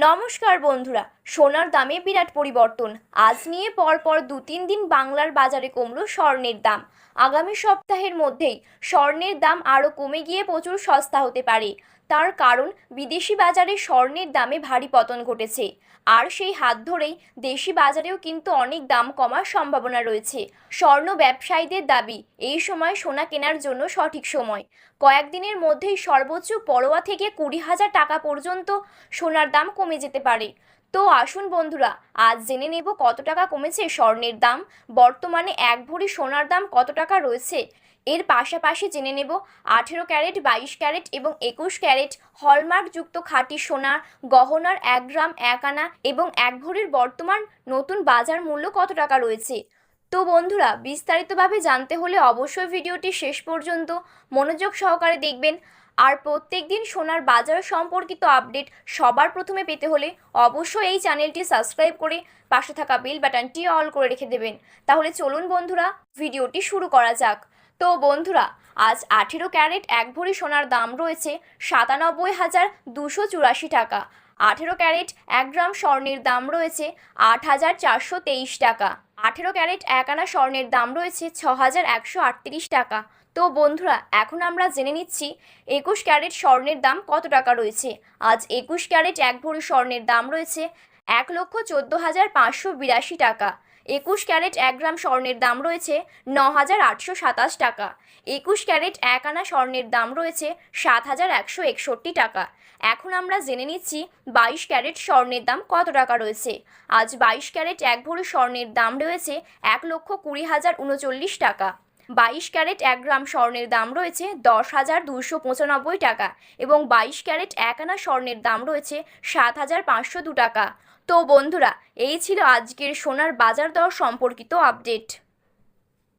নমস্কার বন্ধুরা, সোনার দামে বিরাট পরিবর্তন। আজ নিয়ে পরপর 2-3 দিন বাংলার বাজারে কমল স্বর্ণের দাম। আগামী সপ্তাহের মধ্যেই স্বর্ণের দাম আরও কমে গিয়ে প্রচুর সস্তা হতে পারে। তার কারণ বিদেশি বাজারে স্বর্ণের দামে ভারী পতন ঘটেছে। আর সেই হাত ধরেই দেশি বাজারেও কিন্তু অনেক দাম কমার সম্ভাবনা রয়েছে। স্বর্ণ ব্যবসায়ীদের দাবি, এই সময় সোনা কেনার জন্য সঠিক সময়। কয়েকদিনের মধ্যেই সর্বোচ্চ পরোয়া থেকে 20,000 টাকা পর্যন্ত সোনার দাম কমে যেতে পারে। তো আসুন বন্ধুরা, আজ জেনে নেব কত টাকা কমেছে স্বর্ণের দাম, বর্তমানে এক ভরি সোনার দাম কত টাকা রয়েছে। এর পাশাপাশি জেনে নেব 18 ক্যারেট, 22 ক্যারেট এবং 21 ক্যারেট হলমার্কযুক্ত খাঁটি সোনার গহনার 1 গ্রাম 1 আনা এবং এক ভরির বর্তমান নতুন বাজার মূল্য কত টাকা রয়েছে। তো বন্ধুরা, বিস্তারিতভাবে জানতে হলে অবশ্যই ভিডিওটি শেষ পর্যন্ত মনোযোগ সহকারে দেখবেন। আর প্রত্যেক দিন সোনার বাজার সম্পর্কিত আপডেট সবার প্রথমে পেতে হলে অবশ্যই এই চ্যানেলটি সাবস্ক্রাইব করে পাশে থাকা বেল বাটনটি অল করে রেখে দেবেন। তাহলে চলুন বন্ধুরা, ভিডিওটি শুরু করা যাক। তো বন্ধুরা, আজ 18 ক্যারেট এক ভরি সোনার দাম রয়েছে 97,284 টাকা। 18 ক্যারেট 1 গ্রাম স্বর্ণের দাম রয়েছে 8,423 টাকা। 18 ক্যারেট 1 আনা স্বর্ণের দাম রয়েছে 6,138 টাকা। তো বন্ধুরা, এখন আমরা জেনে নিচ্ছি 21 ক্যারেট স্বর্ণের দাম কত টাকা রয়েছে। আজ 21 ক্যারেট এক ভরি স্বর্ণের দাম রয়েছে 1,14,582 টাকা। 21 ক্যারেট 1 গ্রাম স্বর্ণের দাম রয়েছে 9,827 টাকা। 21 ক্যারেট 1 আনা স্বর্ণের দাম রয়েছে 7,161 টাকা। এখন আমরা জেনে নিচ্ছি 22 ক্যারেট স্বর্ণের দাম কত টাকা রয়েছে। আজ 22 ক্যারেট এক ভরি স্বর্ণের দাম রয়েছে 1,20,039 টাকা। 22 ক্যারেট 1 গ্রাম স্বর্ণের দাম রয়েছে 10,295 টাকা এবং 22 ক্যারেট 1 আনা স্বর্ণের দাম রয়েছে 7,502 টাকা। তো বন্ধুরা, এই ছিল আজকের সোনার বাজার দর সম্পর্কিত আপডেট।